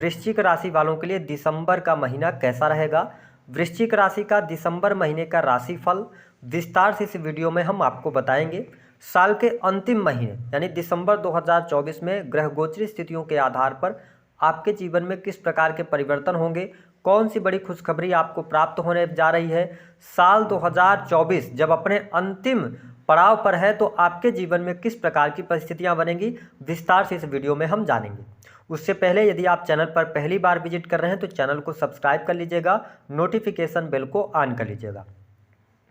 वृश्चिक राशि वालों के लिए दिसंबर का महीना कैसा रहेगा। वृश्चिक राशि का दिसंबर महीने का राशिफल विस्तार से इस वीडियो में हम आपको बताएंगे। साल के अंतिम महीने यानी दिसंबर 2024 में ग्रह गोचरी स्थितियों के आधार पर आपके जीवन में किस प्रकार के परिवर्तन होंगे, कौन सी बड़ी खुशखबरी आपको प्राप्त होने जा रही है। साल 2024 जब अपने अंतिम पड़ाव पर है तो आपके जीवन में किस प्रकार की परिस्थितियां बनेंगी, विस्तार से इस वीडियो में हम जानेंगे। उससे पहले यदि आप चैनल पर पहली बार विजिट कर रहे हैं तो चैनल को सब्सक्राइब कर लीजिएगा, नोटिफिकेशन बेल को ऑन कर लीजिएगा।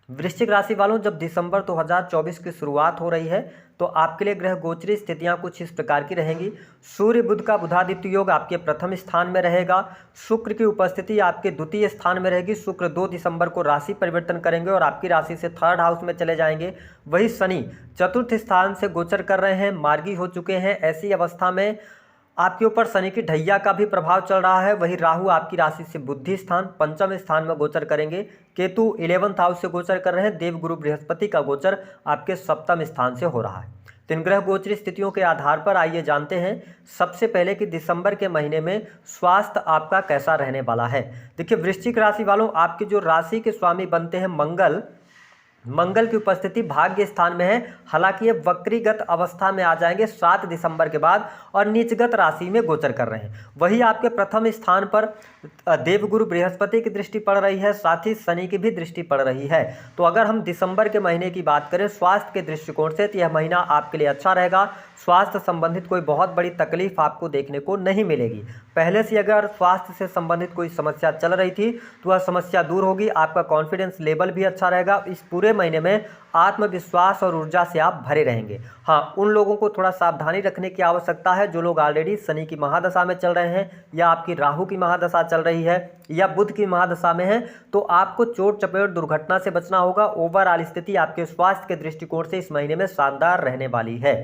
वृश्चिक राशि वालों, जब दिसंबर 2024 की शुरुआत हो रही है तो आपके लिए ग्रह गोचरी स्थितियां कुछ इस प्रकार की रहेंगी। सूर्य बुध का बुधादित्य योग आपके प्रथम स्थान में रहेगा। शुक्र की उपस्थिति आपके द्वितीय स्थान में रहेगी। शुक्र 2 दिसंबर को राशि परिवर्तन करेंगे और आपकी राशि से थर्ड हाउस में चले जाएंगे। वही शनि चतुर्थ स्थान से गोचर कर रहे हैं, मार्गी हो चुके हैं। ऐसी अवस्था में आपके ऊपर शनि की ढैया का भी प्रभाव चल रहा है। वही राहु आपकी राशि से बुद्धि स्थान पंचम स्थान में गोचर करेंगे। केतु 11th हाउस से गोचर कर रहे हैं। देवगुरु बृहस्पति का गोचर आपके सप्तम स्थान से हो रहा है। तीन ग्रह गोचरी स्थितियों के आधार पर आइए जानते हैं सबसे पहले कि दिसंबर के महीने में स्वास्थ्य आपका कैसा रहने वाला है। देखिए वृश्चिक राशि वालों, आपके जो राशि के स्वामी बनते हैं मंगल की उपस्थिति भाग्य स्थान में है। हालांकि ये वक्रीगत अवस्था में आ जाएंगे 7 दिसंबर के बाद और नीचगत राशि में गोचर कर रहे हैं। वही आपके प्रथम स्थान पर देवगुरु बृहस्पति की दृष्टि पड़ रही है, साथ ही शनि की भी दृष्टि पड़ रही है। तो अगर हम दिसंबर के महीने की बात करें स्वास्थ्य के दृष्टिकोण से तो यह महीना आपके लिए अच्छा रहेगा। स्वास्थ्य संबंधित कोई बहुत बड़ी तकलीफ आपको देखने को नहीं मिलेगी। पहले से अगर स्वास्थ्य से संबंधित कोई समस्या चल रही थी तो वह समस्या दूर होगी। आपका कॉन्फिडेंस लेवल भी अच्छा रहेगा। इस पूरे महीने में आत्मविश्वास और ऊर्जा से आप भरे रहेंगे। हाँ, उन लोगों को थोड़ा सावधानी रखने की आवश्यकता है जो लोग ऑलरेडी शनि की महादशा में चल रहे हैं या आपकी राहु की महादशा चल रही है या बुध की महादशा में है, तो आपको चोट चपेट दुर्घटना से बचना होगा। ओवरऑल स्थिति आपके स्वास्थ्य के दृष्टिकोण से इस महीने में शानदार रहने वाली है।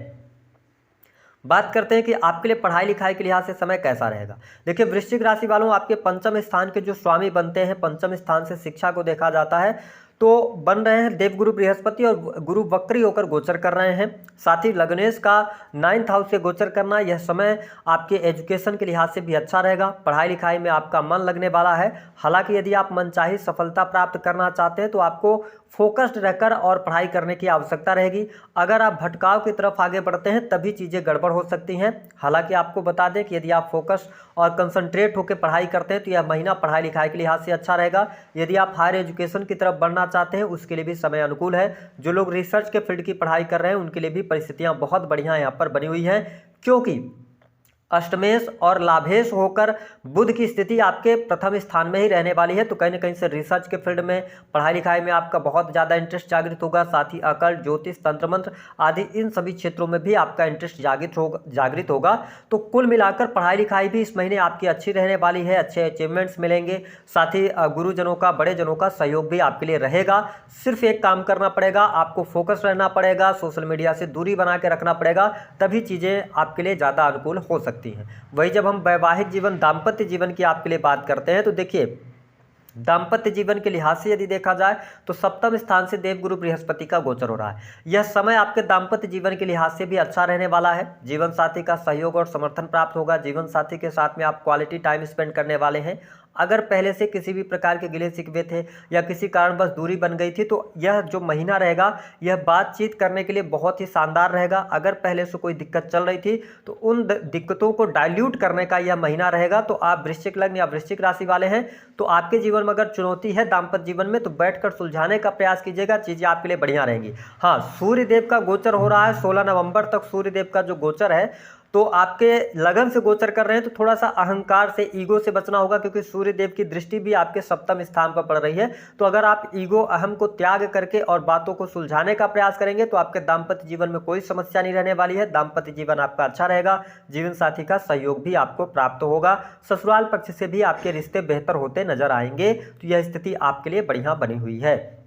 बात करते हैं कि आपके लिए पढ़ाई लिखाई के लिहाज से समय कैसा रहेगा। देखिए वृश्चिक राशि वालों, आपके पंचम स्थान के जो स्वामी बनते हैं, पंचम स्थान से शिक्षा को देखा जाता है, तो बन रहे हैं देवगुरु बृहस्पति और गुरु वक्री होकर गोचर कर रहे हैं। साथ ही लग्नेश का 9th हाउस से गोचर करना, यह समय आपके एजुकेशन के लिहाज से भी अच्छा रहेगा। पढ़ाई लिखाई में आपका मन लगने वाला है। हालांकि यदि आप मनचाही सफलता प्राप्त करना चाहते हैं तो आपको फोकस्ड रहकर और पढ़ाई करने की आवश्यकता रहेगी। अगर आप भटकाव की तरफ आगे बढ़ते हैं तभी चीज़ें गड़बड़ हो सकती हैं। हालांकि आपको बता दें कि यदि आप फोकस और कंसंट्रेट होकर पढ़ाई करते हैं तो यह महीना पढ़ाई लिखाई के लिहाज से अच्छा रहेगा। यदि आप हायर एजुकेशन की तरफ बढ़ना चाहते हैं उसके लिए भी समय अनुकूल है। जो लोग रिसर्च के फील्ड की पढ़ाई कर रहे हैं उनके लिए भी परिस्थितियां बहुत बढ़िया यहाँ पर बनी हुई हैं, क्योंकि अष्टमेश और लाभेश होकर बुध की स्थिति आपके प्रथम स्थान में ही रहने वाली है। तो कहीं ना कहीं से रिसर्च के फील्ड में पढ़ाई लिखाई में आपका बहुत ज़्यादा इंटरेस्ट जागृत होगा। साथ ही अकल, ज्योतिष, तंत्र मंत्र आदि इन सभी क्षेत्रों में भी आपका इंटरेस्ट जागृत होगा। तो कुल मिलाकर पढ़ाई लिखाई भी इस महीने आपकी अच्छी रहने वाली है। अच्छे अचीवमेंट्स मिलेंगे। साथ ही गुरुजनों का, बड़े जनों का सहयोग भी आपके लिए रहेगा। सिर्फ एक काम करना पड़ेगा, आपको फोकस रहना पड़ेगा, सोशल मीडिया से दूरी बना के रखना पड़ेगा, तभी चीज़ें आपके लिए ज़्यादा अनुकूल हो सकती हैं। वही जब हम वैवाहिक जीवन, दाम्पत्य जीवन की आपके लिए बात करते हैं तो देखिए दाम्पत्य जीवन के लिहाज से यदि देखा जाए तो सप्तम स्थान से देवगुरु बृहस्पति का गोचर हो रहा है। यह समय आपके दाम्पत्य जीवन के लिहाज से भी अच्छा रहने वाला है। जीवन साथी का सहयोग और समर्थन प्राप्त होगा। जीवन साथी के साथ में आप क्वालिटी टाइम स्पेंड करने वाले हैं। अगर पहले से किसी भी प्रकार के गिले शिकवे थे या किसी कारणवश दूरी बन गई थी तो यह जो महीना रहेगा यह बातचीत करने के लिए बहुत ही शानदार रहेगा। अगर पहले से कोई दिक्कत चल रही थी तो उन दिक्कतों को डाइल्यूट करने का यह महीना रहेगा। तो आप वृश्चिक लग्न या वृश्चिक राशि वाले हैं तो आपके जीवन में अगर चुनौती है दाम्पत्य जीवन में तो बैठकर सुलझाने का प्रयास कीजिएगा, चीज़ें आपके लिए बढ़िया रहेंगी। हाँ, सूर्य देव का गोचर हो रहा है 16 नवंबर तक। सूर्य देव का जो गोचर है तो आपके लगन से गोचर कर रहे हैं तो थोड़ा सा अहंकार से, ईगो से बचना होगा, क्योंकि सूर्य देव की दृष्टि भी आपके सप्तम स्थान पर पड़ रही है। तो अगर आप ईगो, अहम को त्याग करके और बातों को सुलझाने का प्रयास करेंगे तो आपके दाम्पत्य जीवन में कोई समस्या नहीं रहने वाली है। दाम्पत्य जीवन आपका अच्छा रहेगा। जीवन साथी का सहयोग भी आपको प्राप्त होगा। ससुराल पक्ष से भी आपके रिश्ते बेहतर होते नजर आएंगे। तो यह स्थिति आपके लिए बढ़िया बनी हुई है।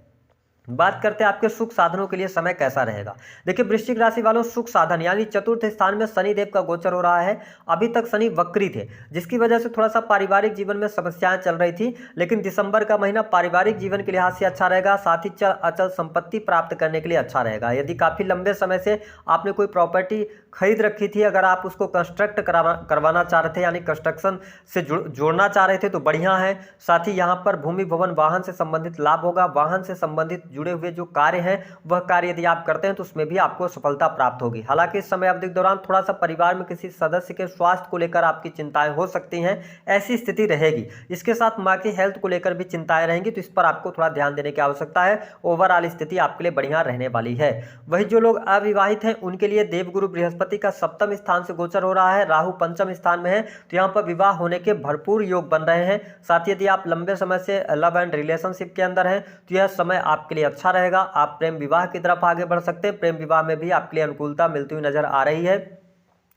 बात करते हैं आपके सुख साधनों के लिए समय कैसा रहेगा। देखिए वृश्चिक राशि वालों, सुख साधन यानी चतुर्थ स्थान में शनि देव का गोचर हो रहा है। अभी तक शनि वक्री थे जिसकी वजह से थोड़ा सा पारिवारिक जीवन में समस्याएं चल रही थी, लेकिन दिसंबर का महीना पारिवारिक जीवन के लिहाज से अच्छा रहेगा। साथ ही अचल संपत्ति प्राप्त करने के लिए अच्छा रहेगा। यदि काफ़ी लंबे समय से आपने कोई प्रॉपर्टी खरीद रखी थी, अगर आप उसको कंस्ट्रक्ट करवाना चाह रहे थे यानी कंस्ट्रक्शन से जोड़ना चाह रहे थे तो बढ़िया है। साथ ही यहाँ पर भूमि भवन वाहन से संबंधित लाभ होगा। वाहन से संबंधित जुड़े हुए जो कार्य हैं वह कार्य यदि आप करते हैं तो उसमें भी आपको सफलता प्राप्त होगी। हालांकि इस समय अवधि के दौरान थोड़ा सा परिवार में किसी सदस्य के स्वास्थ्य को लेकर आपकी चिंताएं हो सकती हैं, ऐसी स्थिति रहेगी। इसके साथ माँ की हेल्थ को लेकर भी चिंताएं रहेंगी, तो इस पर आपको थोड़ा ध्यान देने की आवश्यकता है। ओवरऑल स्थिति आपके लिए बढ़िया रहने वाली है। वही जो लोग अविवाहित हैं उनके लिए देवगुरु बृहस्पति का सप्तम स्थान से गोचर हो रहा है, राहु पंचम स्थान में है, तो यहाँ पर विवाह होने के भरपूर योग बन रहे हैं। साथ ही यदि आप लंबे समय से लव एंड रिलेशनशिप के अंदर हैं तो यह समय आपके लिए अच्छा रहेगा। आप प्रेम विवाह की तरफ आगे बढ़ सकते हैं। प्रेम विवाह में भी आपके लिए अनुकूलता मिलती हुई नजर आ रही है।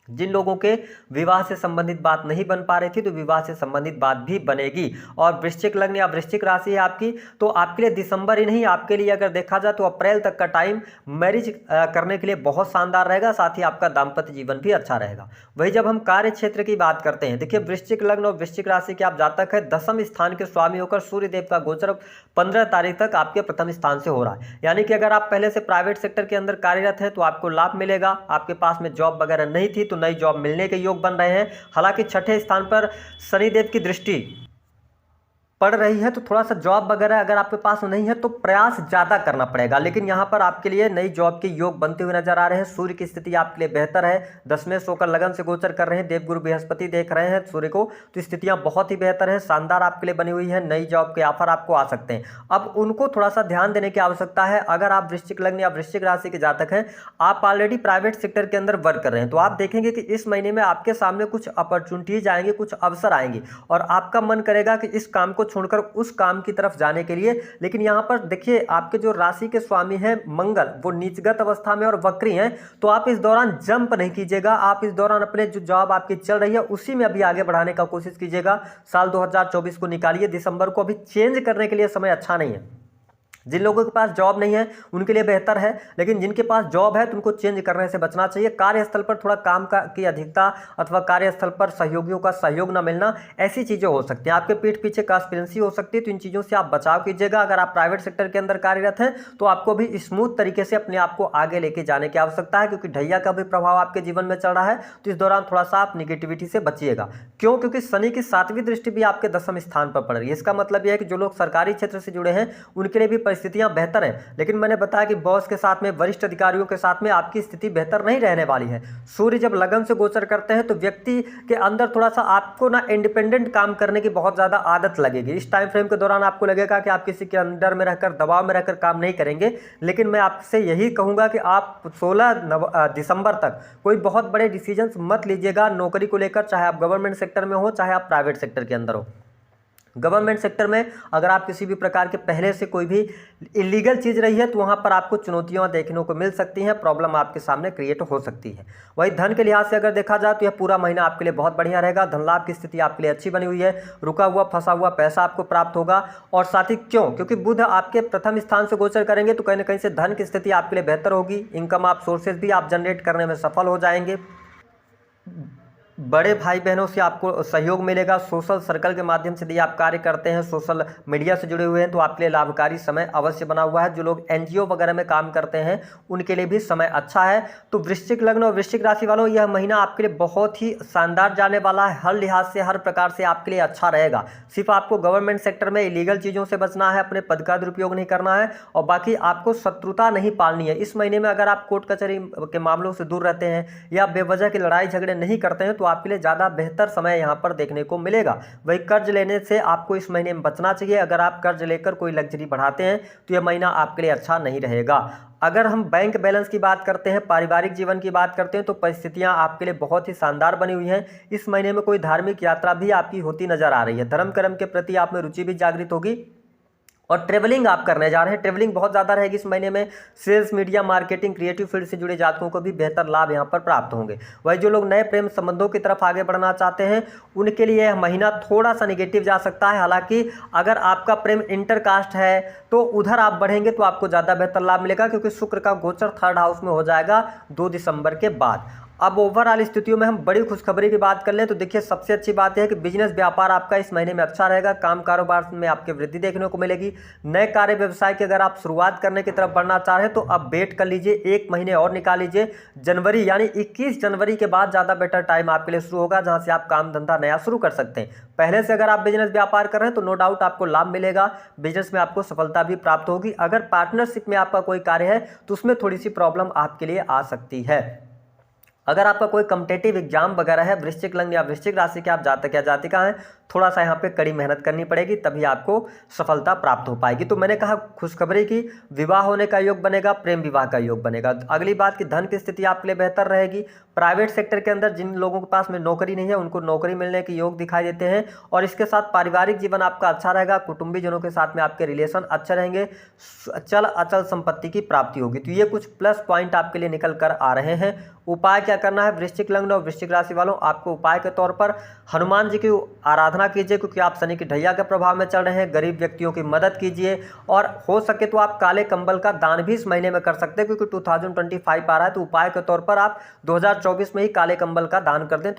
जिन लोगों के विवाह से संबंधित बात नहीं बन पा रही थी तो विवाह से संबंधित बात भी बनेगी। और वृश्चिक लग्न या वृश्चिक राशि है आपकी, तो आपके लिए दिसंबर ही नहीं, आपके लिए अगर देखा जाए तो अप्रैल तक का टाइम मैरिज करने के लिए बहुत शानदार रहेगा। साथ ही आपका दाम्पत्य जीवन भी अच्छा रहेगा। वही जब हम कार्य क्षेत्र की बात करते हैं, देखिए वृश्चिक लग्न और वृश्चिक राशि के आप जातक है, दसम स्थान के स्वामी होकर सूर्यदेव का गोचर 15 तारीख तक आपके प्रथम स्थान से हो रहा है। यानी कि अगर आप पहले से प्राइवेट सेक्टर के अंदर कार्यरत हैं तो आपको लाभ मिलेगा। आपके पास में जॉब वगैरह नहीं थी तो नई जॉब मिलने के योग बन रहे हैं। हालांकि छठे स्थान पर शनिदेव की दृष्टि पड़ रही है, तो थोड़ा सा जॉब वगैरह अगर आपके पास नहीं है तो प्रयास ज़्यादा करना पड़ेगा। लेकिन यहाँ पर आपके लिए नई जॉब के योग बनते हुए नजर आ रहे हैं। सूर्य की स्थिति आपके लिए बेहतर है, दसवें होकर लगन से गोचर कर रहे हैं। देवगुरु बृहस्पति देख रहे हैं सूर्य को, तो स्थितियाँ बहुत ही बेहतर है, शानदार आपके लिए बनी हुई है। नई जॉब के ऑफर आपको आ सकते हैं। अब उनको थोड़ा सा ध्यान देने की आवश्यकता है। अगर आप वृश्चिक लग्न या वृश्चिक राशि के जातक हैं, आप ऑलरेडी प्राइवेट सेक्टर के अंदर वर्क कर रहे हैं, तो आप देखेंगे कि इस महीने में आपके सामने कुछ अपॉर्चुनिटीज आएंगी, कुछ अवसर आएंगे और आपका मन करेगा कि इस काम को छोड़कर उस काम की तरफ जाने के लिए। लेकिन यहां पर देखिए आपके जो राशि के स्वामी हैं मंगल, वो नीचगत अवस्था में और वक्री हैं, तो आप इस दौरान जंप नहीं कीजिएगा। आप इस दौरान अपने जो जॉब आपकी चल रही है उसी में अभी आगे बढ़ाने का कोशिश कीजिएगा। साल 2024 को निकालिए, दिसंबर को अभी चेंज करने के लिए समय अच्छा नहीं है। जिन लोगों के पास जॉब नहीं है उनके लिए बेहतर है, लेकिन जिनके पास जॉब है तो उनको चेंज करने से बचना चाहिए। कार्यस्थल पर थोड़ा काम की अधिकता अथवा कार्यस्थल पर सहयोगियों का सहयोग न मिलना, ऐसी चीज़ें हो सकती हैं। आपके पीठ पीछे कांस्पिरेंसी हो सकती है, तो इन चीज़ों से आप बचाव कीजिएगा। अगर आप प्राइवेट सेक्टर के अंदर कार्यरत हैं तो आपको भी स्मूथ तरीके से अपने आप को आगे लेके जाने की आवश्यकता है, क्योंकि ढैया का भी प्रभाव आपके जीवन में चल रहा है। तो इस दौरान थोड़ा सा आप निगेटिविटी से बचिएगा। क्यों? क्योंकि शनि की 7वीं दृष्टि भी आपके 10वें स्थान पर पड़ रही है। इसका मतलब यह है कि जो लोग सरकारी क्षेत्र से जुड़े हैं उनके लिए भी परिस्थितियां बेहतर हैं। लेकिन मैंने बताया कि बॉस के साथ में, वरिष्ठ अधिकारियों के साथ में आपकी स्थिति बेहतर नहीं रहने वाली है। सूर्य जब लगन से गोचर करते हैं तो व्यक्ति के अंदर थोड़ा सा आपको ना इंडिपेंडेंट काम करने की बहुत ज्यादा आदत लगेगी। इस टाइम फ्रेम के दौरान आपको लगेगा कि आप किसी के अंडर में रहकर, दबाव में रहकर काम नहीं करेंगे। लेकिन मैं आपसे यही कहूंगा कि आप 16 दिसंबर तक कोई बहुत बड़े डिसीजंस मत लीजिएगा नौकरी को लेकर, चाहे आप गवर्नमेंट सेक्टर में हो चाहे आप प्राइवेट सेक्टर के अंदर हो। गवर्नमेंट सेक्टर में अगर आप किसी भी प्रकार के पहले से कोई भी इलीगल चीज़ रही है तो वहाँ पर आपको चुनौतियाँ देखने को मिल सकती हैं, प्रॉब्लम आपके सामने क्रिएट हो सकती है। वही धन के लिहाज से अगर देखा जाए तो यह पूरा महीना आपके लिए बहुत बढ़िया रहेगा। धन लाभ की स्थिति आपके लिए अच्छी बनी हुई है। रुका हुआ फंसा हुआ पैसा आपको प्राप्त होगा। और साथ ही क्योंकि बुध आपके प्रथम स्थान से गोचर करेंगे तो कहीं ना कहीं से धन की स्थिति आपके लिए बेहतर होगी। इनकम आप सोर्सेज भी आप जनरेट करने में सफल हो जाएंगे। बड़े भाई बहनों से आपको सहयोग मिलेगा। सोशल सर्कल के माध्यम से यदि आप कार्य करते हैं, सोशल मीडिया से जुड़े हुए हैं, तो आपके लिए लाभकारी समय अवश्य बना हुआ है। जो लोग एनजीओ वगैरह में काम करते हैं उनके लिए भी समय अच्छा है। तो वृश्चिक लग्न और वृश्चिक राशि वालों, यह महीना आपके लिए बहुत ही शानदार जाने वाला है। हर लिहाज से, हर प्रकार से आपके लिए अच्छा रहेगा। सिर्फ आपको गवर्नमेंट सेक्टर में इलीगल चीज़ों से बचना है, अपने पद का दुरुपयोग नहीं करना है, और बाकी आपको शत्रुता नहीं पालनी है। इस महीने में अगर आप कोर्ट कचहरी के मामलों से दूर रहते हैं या बेवजह की लड़ाई झगड़े नहीं करते हैं तो आपके लिए ज़्यादा बेहतर समय यहां पर देखने को मिलेगा। वही कर्ज लेने से आपको इस महीने में बचना चाहिए। अगर आप कर्ज लेकर कोई लग्जरी बढ़ाते हैं तो यह महीना आपके लिए अच्छा नहीं रहेगा। अगर हम बैंक बैलेंस की बात करते हैं, पारिवारिक जीवन की बात करते हैं, तो परिस्थितियां आपके लिए बहुत ही शानदार बनी हुई हैं। इस महीने में कोई धार्मिक यात्रा भी आपकी होती नजर आ रही है। धर्म कर्म के प्रति आप में रुचि भी जागृत होगी और ट्रेवलिंग आप करने जा रहे हैं। ट्रेवलिंग बहुत ज़्यादा रहेगी इस महीने में। Sales, media, marketing, creative field से जुड़े जातकों को भी बेहतर लाभ यहां पर प्राप्त होंगे। वही जो लोग नए प्रेम संबंधों की तरफ आगे बढ़ना चाहते हैं उनके लिए यह महीना थोड़ा सा निगेटिव जा सकता है। हालांकि अगर आपका प्रेम इंटरकास्ट है तो उधर आप बढ़ेंगे तो आपको ज़्यादा बेहतर लाभ मिलेगा, क्योंकि शुक्र का गोचर 3rd हाउस में हो जाएगा 2 दिसंबर के बाद। अब ओवरऑल स्थितियों में हम बड़ी खुशखबरी की बात कर लें तो देखिए सबसे अच्छी बात यह है कि बिजनेस व्यापार आपका इस महीने में अच्छा रहेगा, काम कारोबार में आपके वृद्धि देखने को मिलेगी। नए कार्य व्यवसाय की अगर आप शुरुआत करने की तरफ बढ़ना चाह रहे हैं तो अब वेट कर लीजिए, 1 महीने और निकाल लीजिए। जनवरी यानी 21 जनवरी के बाद ज़्यादा बेटर टाइम आपके लिए शुरू होगा, जहां से आप काम धंधा नया शुरू कर सकते हैं। पहले से अगर आप बिजनेस व्यापार कर रहे हैं तो नो डाउट आपको लाभ मिलेगा, बिजनेस में आपको सफलता भी प्राप्त होगी। अगर पार्टनरशिप में आपका कोई कार्य है तो उसमें थोड़ी सी प्रॉब्लम आपके लिए आ सकती है। अगर आपका कोई कॉम्पिटिटिव एग्जाम वगैरह है, वृश्चिक लग्न या वृश्चिक राशि के आप जातक या जातिका हैं, थोड़ा सा यहाँ पे कड़ी मेहनत करनी पड़ेगी, तभी आपको सफलता प्राप्त हो पाएगी। तो मैंने कहा खुशखबरी की, विवाह होने का योग बनेगा, प्रेम विवाह का योग बनेगा। अगली बात की धन की स्थिति आपके लिए बेहतर रहेगी। प्राइवेट सेक्टर के अंदर जिन लोगों के पास में नौकरी नहीं है उनको नौकरी मिलने के योग दिखाई देते हैं। और इसके साथ पारिवारिक जीवन आपका अच्छा रहेगा, कुटुंबीजनों के साथ में आपके रिलेशन अच्छे रहेंगे, चल अचल संपत्ति की प्राप्ति होगी। तो ये कुछ प्लस पॉइंट आपके लिए निकल कर आ रहे हैं। उपाय क्या करना है, वृश्चिक लग्न और वृश्चिक राशि वालों, आपको उपाय के तौर पर हनुमान जी की आराधना कीजिए, क्योंकि आप शनि की ढैया के प्रभाव में चल रहे हैं। गरीब व्यक्तियों की मदद कीजिए और हो सके तो आप काले कंबल का दान भी इस महीने में कर सकते हैं, क्योंकि 2025 आ रहा है। तो उपाय के तौर पर आप 2024 में ही काले कंबल का दान कर दें।